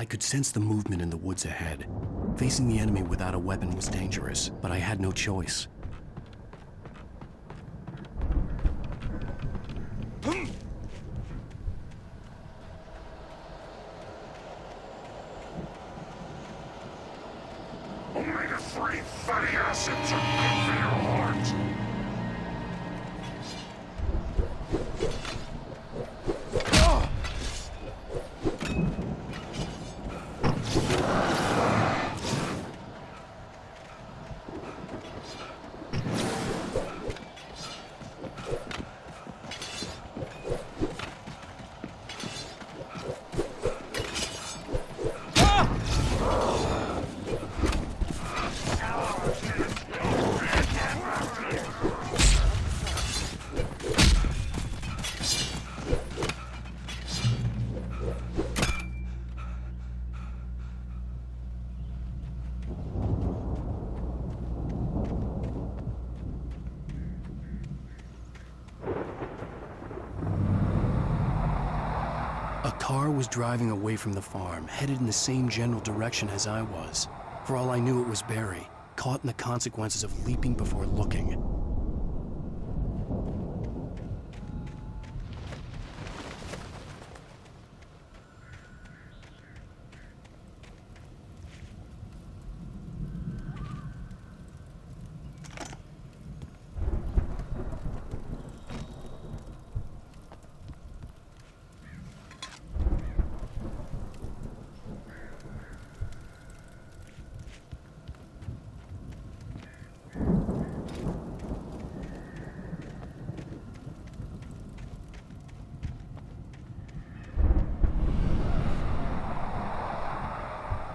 I could sense the movement in the woods ahead. Facing the enemy without a weapon was dangerous, but I had no choice. Omega-3 fatty acids are good for your heart. A car was driving away from the farm, headed in the same general direction as I was. For all I knew, it was Barry, caught in the consequences of leaping before looking.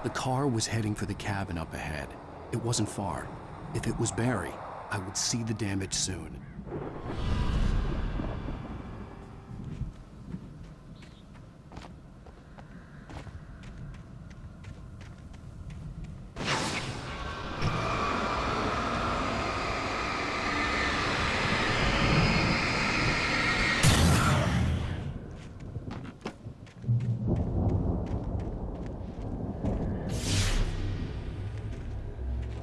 The car was heading for the cabin up ahead. It wasn't far. If it was Barry, I would see the damage soon.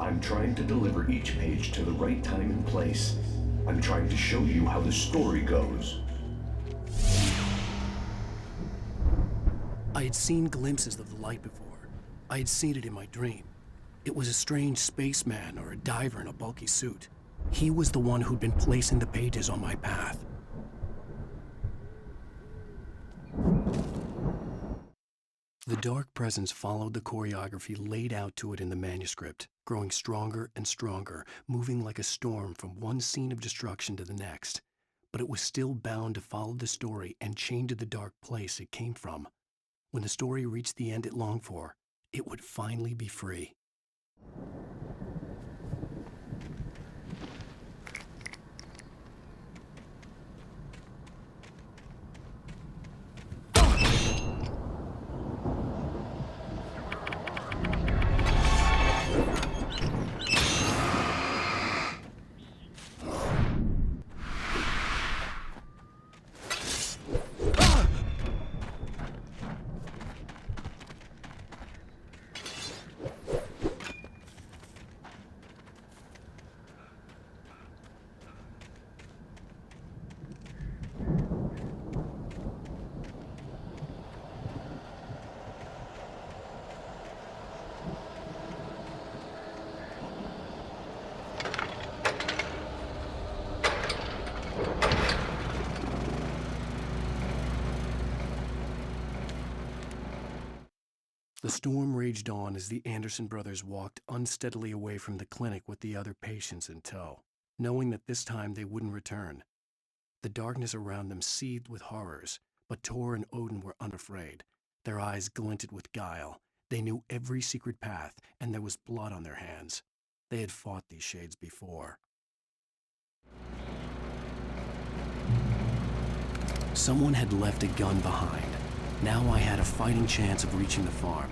I'm trying to deliver each page to the right time and place. I'm trying to show you how the story goes. I had seen glimpses of the light before. I had seen it in my dream. It was a strange spaceman or a diver in a bulky suit. He was the one who'd been placing the pages on my path. The dark presence followed the choreography laid out to it in the manuscript, growing stronger and stronger, moving like a storm from one scene of destruction to the next. But it was still bound to follow the story and chained to the dark place it came from. When the story reached the end it longed for, it would finally be free. The storm raged on as the Anderson brothers walked unsteadily away from the clinic with the other patients in tow, knowing that this time they wouldn't return. The darkness around them seethed with horrors, but Tor and Odin were unafraid. Their eyes glinted with guile. They knew every secret path, and there was blood on their hands. They had fought these shades before. Someone had left a gun behind. Now I had a fighting chance of reaching the farm.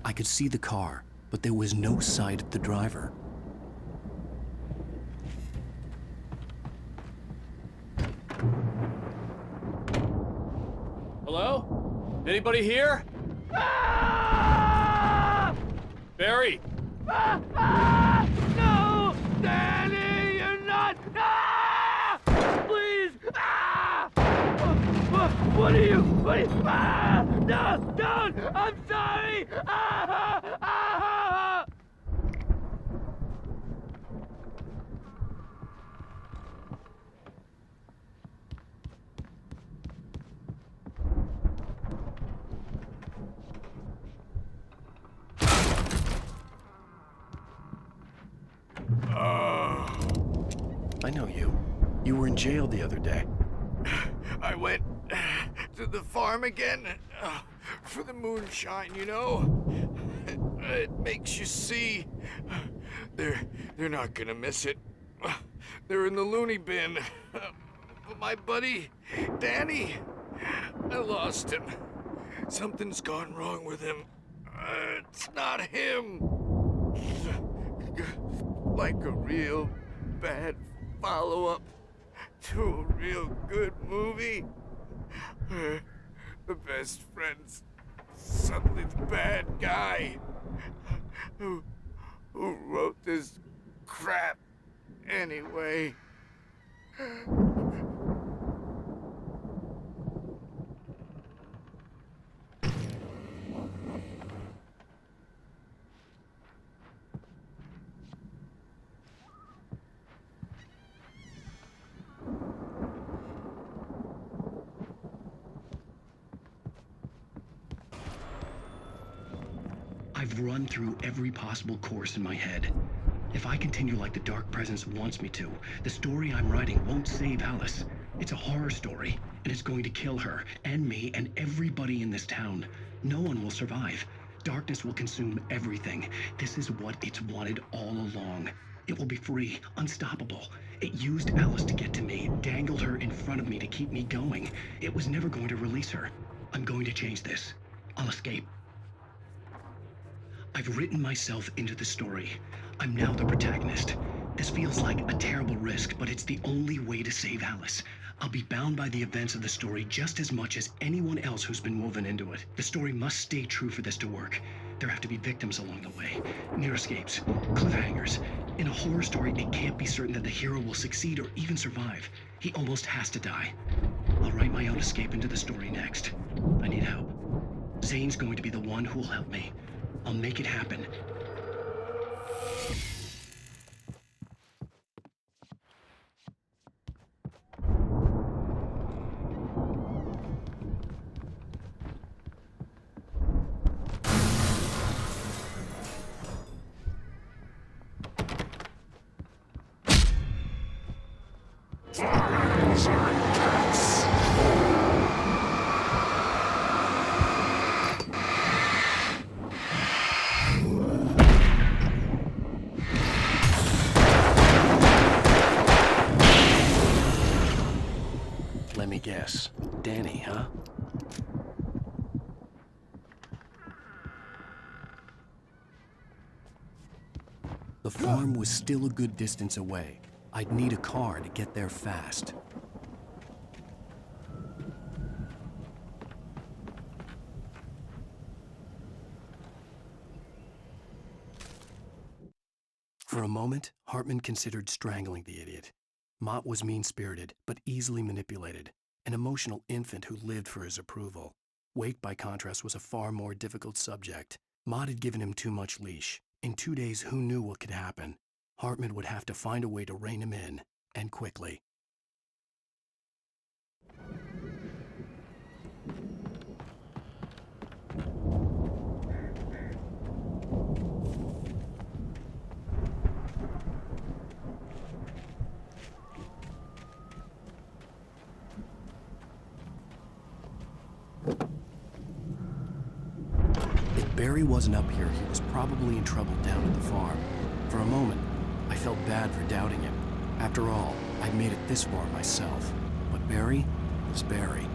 I could see the car, but there was no sight of the driver. Hello? Anybody here? Barry! No! Danny, you're not! Please! What are you? No! Don't! I'm sorry! I know you. You were in jail the other day. I went to the farm again for the moonshine, you know? It makes you see. They're not gonna miss it. They're in the loony bin. But my buddy, Danny, I lost him. Something's gone wrong with him. It's not him. Like a real bad follow-up to a real good movie. The best friend's suddenly the bad guy. Who wrote this crap anyway? I've run through every possible course in my head. If I continue like the Dark Presence wants me to, the story I'm writing won't save Alice. It's a horror story, and it's going to kill her, and me, and everybody in this town. No one will survive. Darkness will consume everything. This is what it's wanted all along. It will be free, unstoppable. It used Alice to get to me, dangled her in front of me to keep me going. It was never going to release her. I'm going to change this. I'll escape. I've written myself into the story. I'm now the protagonist. This feels like a terrible risk, but it's the only way to save Alice. I'll be bound by the events of the story just as much as anyone else who's been woven into it. The story must stay true for this to work. There have to be victims along the way, near escapes, cliffhangers. In a horror story, it can't be certain that the hero will succeed or even survive. He almost has to die. I'll write my own escape into the story next. I need help. Zane's going to be the one who will help me. I'll make it happen. Files are intense. Let me guess. Danny, huh? The farm was still a good distance away. I'd need a car to get there fast. For a moment, Hartman considered strangling the idiot. Mott was mean-spirited, but easily manipulated, an emotional infant who lived for his approval. Wake, by contrast, was a far more difficult subject. Mott had given him too much leash. In 2 days, who knew what could happen? Hartman would have to find a way to rein him in, and quickly. If Barry wasn't up here, he was probably in trouble down at the farm. For a moment, I felt bad for doubting him. After all, I'd made it this far myself. But Barry was Barry.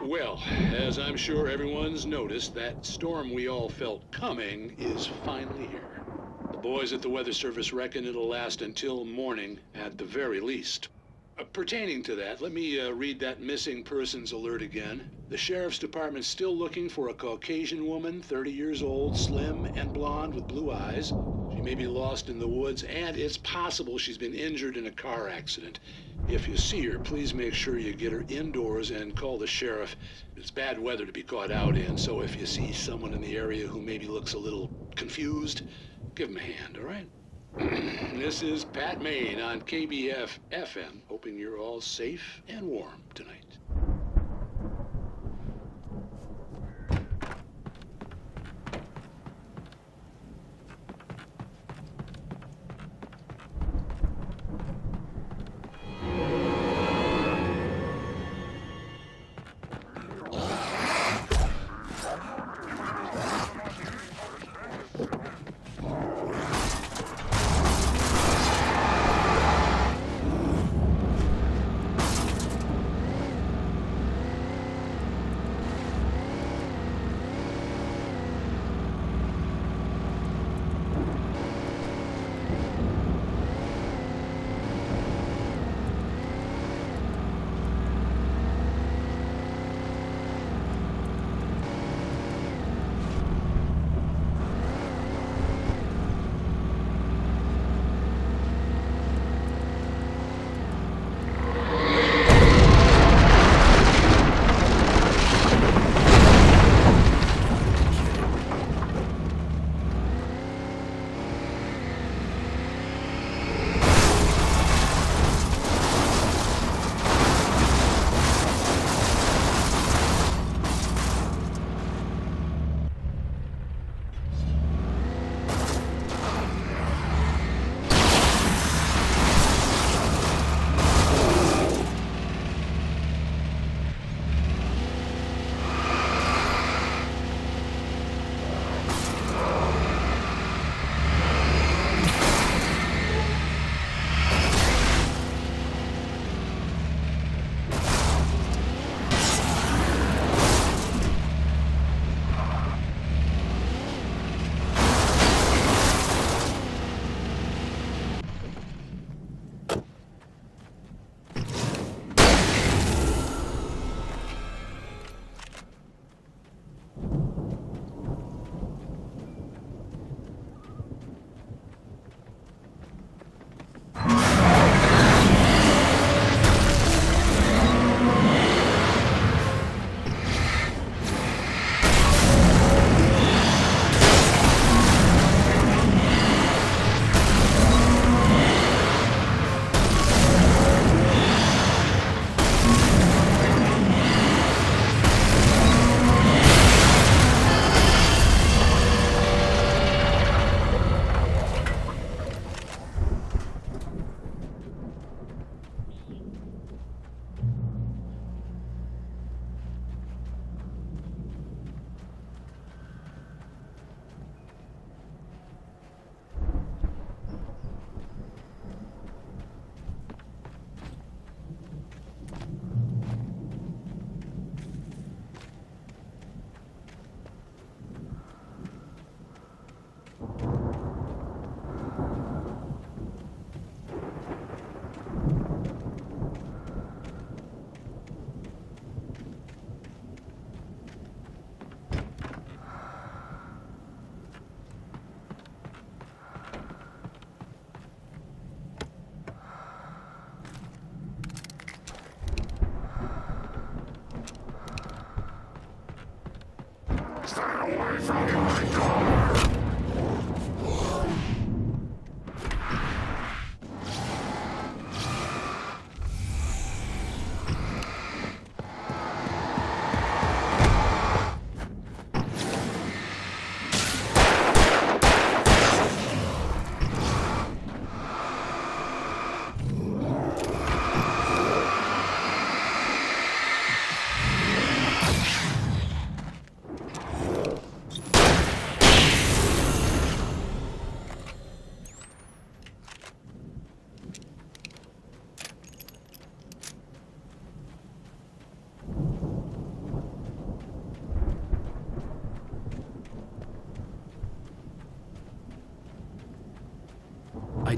Well, as I'm sure everyone's noticed, that storm we all felt coming is finally here. The boys at the Weather Service reckon it'll last until morning at the very least. Pertaining to that, let me read that missing persons alert again. The Sheriff's Department's still looking for a Caucasian woman, 30 years old, slim and blonde with blue eyes. She may be lost in the woods, and it's possible she's been injured in a car accident. If you see her, please make sure you get her indoors and call the sheriff. It's bad weather to be caught out in, so if you see someone in the area who maybe looks a little confused, give them a hand, all right? This is Pat Maine on KBF FM, hoping you're all safe and warm tonight.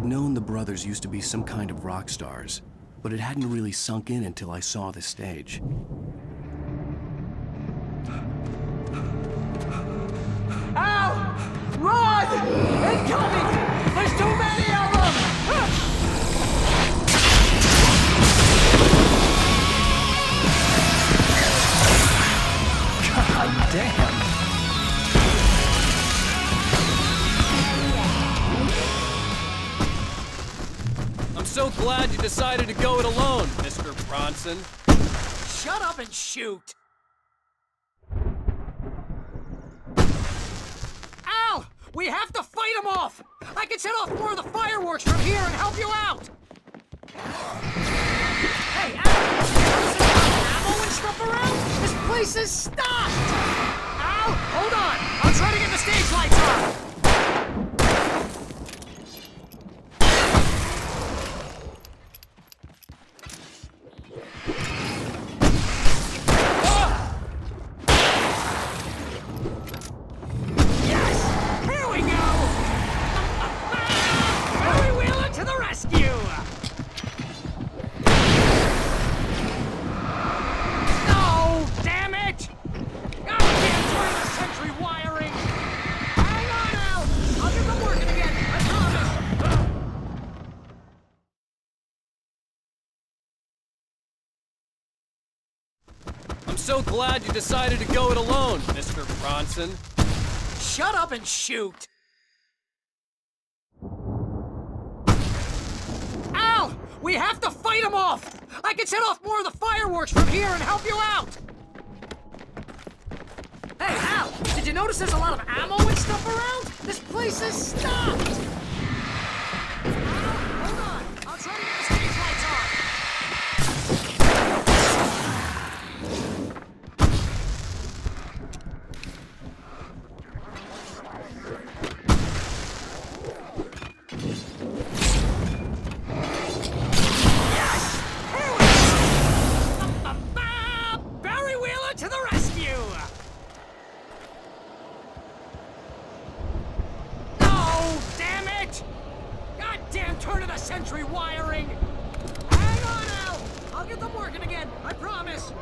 known the brothers used to be some kind of rock stars, but it hadn't really sunk in until I saw the stage. Ow! Run! Incoming! There's too many of them! God damn! I'm so glad you decided to go it alone, Mr. Bronson. Shut up and shoot! Al! We have to fight them off! I can set off more of the fireworks from here and help you out! Hey, Al! There's ammo and stuff around? This place is stocked! Al, hold on! I'll try to get the stage lights on! So glad you decided to go it alone, Mr. Bronson. Shut up and shoot! Al! We have to fight them off! I can set off more of the fireworks from here and help you out! Hey, Al! Did you notice there's a lot of ammo and stuff around? This place is stocked! Al, hold on! I'll try to get the stage lights on! Century wiring! Hang on, Al! I'll get them working again, I promise!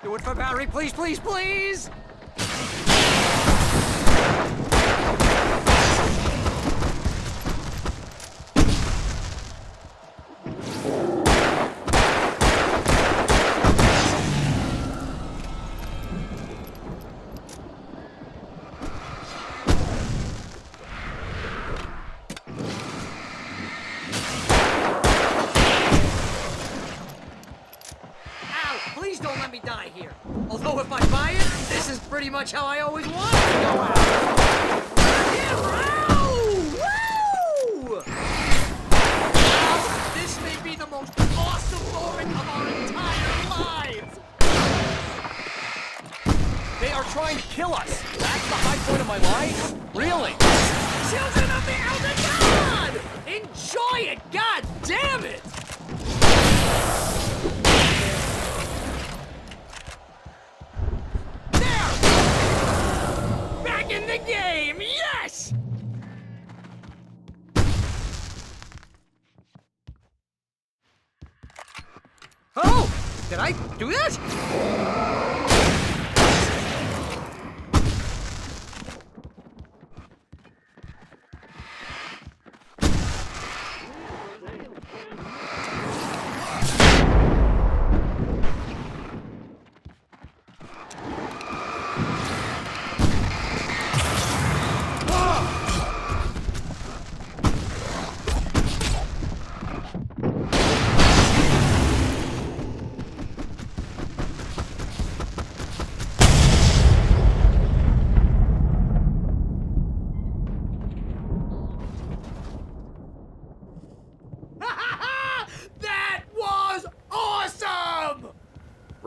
Do it for Barry, please, please, please! Please don't let me die here. Although if I buy it, this is pretty much how I always wanted to go out. Yeah, woo! This may be the most awesome moment of our entire lives. They are trying to kill us. That's the high point of my life? Really? Children of the Elder God! Enjoy it! God damn it! In the game, yes! Oh! Did I do that?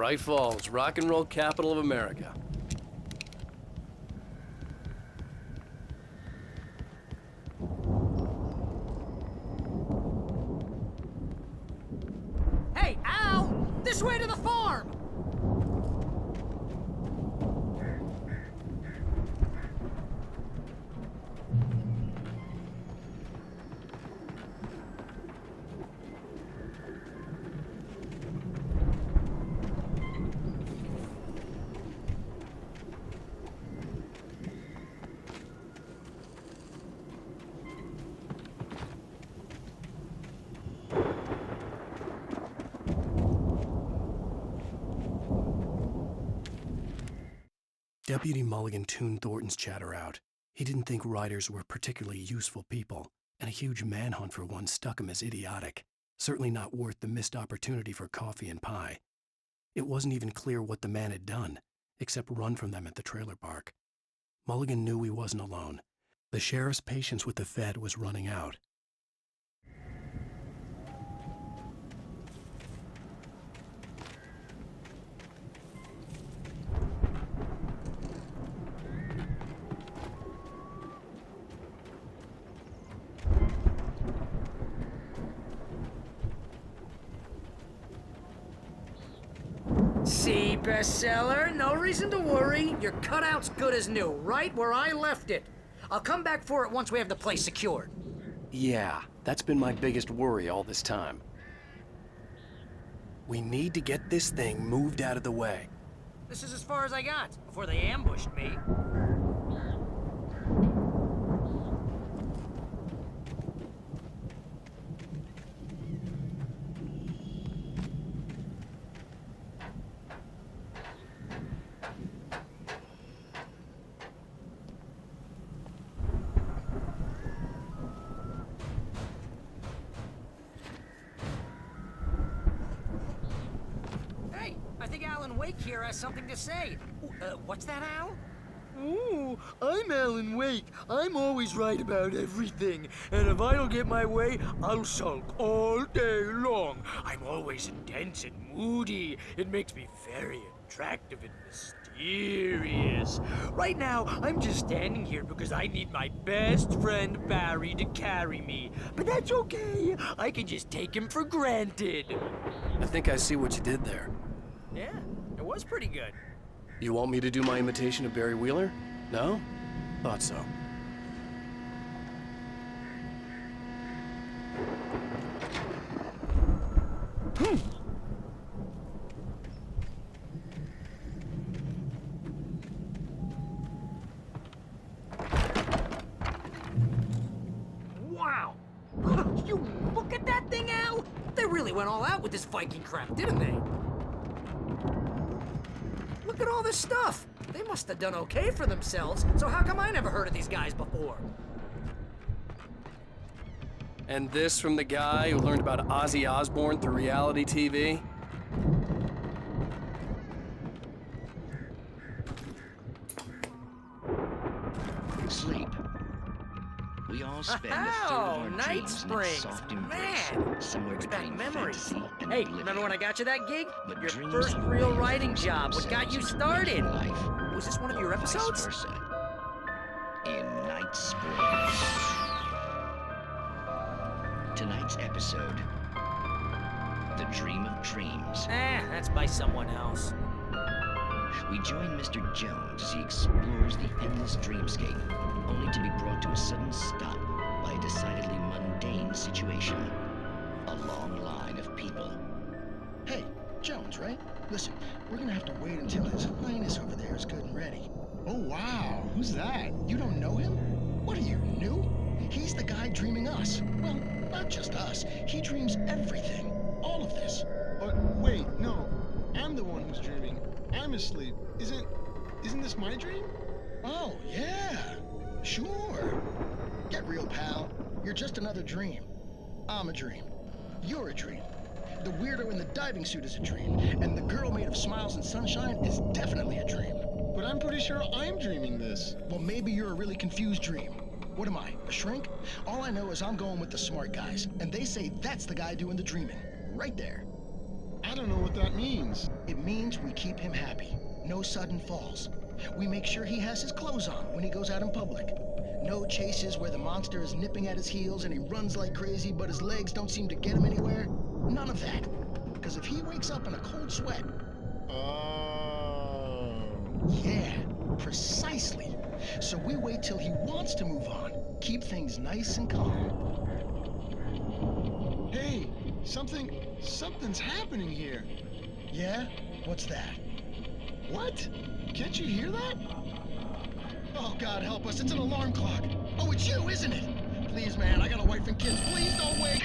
Bright Falls, rock and roll capital of America. Hey, Al! This way to the farm! Deputy Mulligan tuned Thornton's chatter out. He didn't think riders were particularly useful people, and a huge manhunt for one struck him as idiotic. Certainly not worth the missed opportunity for coffee and pie. It wasn't even clear what the man had done, except run from them at the trailer park. Mulligan knew he wasn't alone. The sheriff's patience with the Fed was running out. See, bestseller? No reason to worry. Your cutout's good as new, right where I left it. I'll come back for it once we have the place secured. Yeah, that's been my biggest worry all this time. We need to get this thing moved out of the way. This is as far as I got before they ambushed me. Hey, I think Alan Wake here has something to say. What's that, Al? Ooh, I'm Alan Wake. I'm always right about everything. And if I don't get my way, I'll sulk all day long. I'm always intense and moody. It makes me very attractive and mysterious. Right now, I'm just standing here because I need my best friend Barry to carry me. But that's okay. I can just take him for granted. I think I see what you did there. Yeah, it was pretty good. You want me to do my imitation of Barry Wheeler? No? Thought so. Wow! You look at that thing, Al! They really went all out with this Viking crap, didn't they? Look at all this stuff! They must have done okay for themselves, so how come I never heard of these guys before? And this from the guy who learned about Ozzy Osbourne through reality TV? Sleep. We all spend a third of our Night dreams in its Springs! soft embrace, Man! somewhere Brings back between memories. fantasy and Hey, oblivion. remember when I got you that gig? But Your dreams first are real ways writing of job, what got you themselves started? in life, Was this one of your or vice episodes? versa. In Night Springs. Tonight's episode, The Dream of Dreams. That's by someone else. We join Mr. Jones as he explores the endless dreamscape, only to be brought to a sudden stop by a decidedly mundane situation. A long line of people. Hey, Jones, right? Listen, we're gonna have to wait until His Highness over there is good and ready. Oh, wow. Who's that? You don't know him? What are you, new? He's the guy dreaming us. Well, not just us. He dreams everything. All of this. But wait, no. I'm the one who's dreaming. I'm asleep. Isn't this my dream? Oh, yeah. Sure. Get real, pal. You're just another dream. I'm a dream. You're a dream. The weirdo in the diving suit is a dream. And the girl made of smiles and sunshine is definitely a dream. But I'm pretty sure I'm dreaming this. Well, maybe you're a really confused dream. What am I, a shrink? All I know is I'm going with the smart guys, and they say that's the guy doing the dreaming. Right there. I don't know what that means. It means we keep him happy. No sudden falls. We make sure he has his clothes on when he goes out in public. No chases where the monster is nipping at his heels and he runs like crazy, but his legs don't seem to get him anywhere. None of that. Because if he wakes up in a cold sweat... Oh. Yeah, precisely. So we wait till he wants to move on. Keep things nice and calm. Hey, something's happening here. Yeah? What's that? What? Can't you hear that? Oh, God help us, it's an alarm clock. Oh, it's you, isn't it? Please, man, I got a wife and kids. Please don't wait.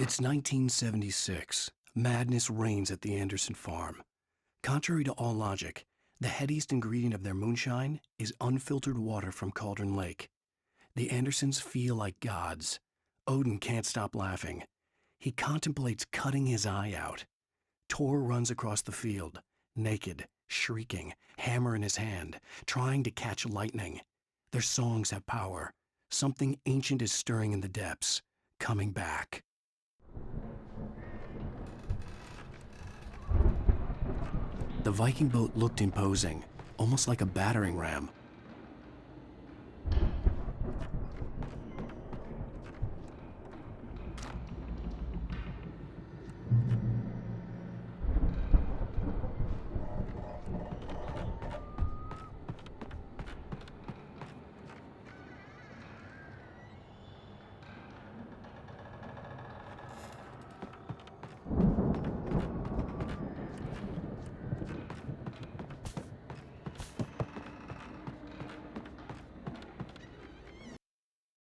It's 1976. Madness reigns at the Anderson farm. Contrary to all logic, the headiest ingredient of their moonshine is unfiltered water from Cauldron Lake. The Andersons feel like gods. Odin can't stop laughing. He contemplates cutting his eye out. Tor runs across the field, naked, shrieking, hammer in his hand, trying to catch lightning. Their songs have power. Something ancient is stirring in the depths, coming back. The Viking boat looked imposing, almost like a battering ram.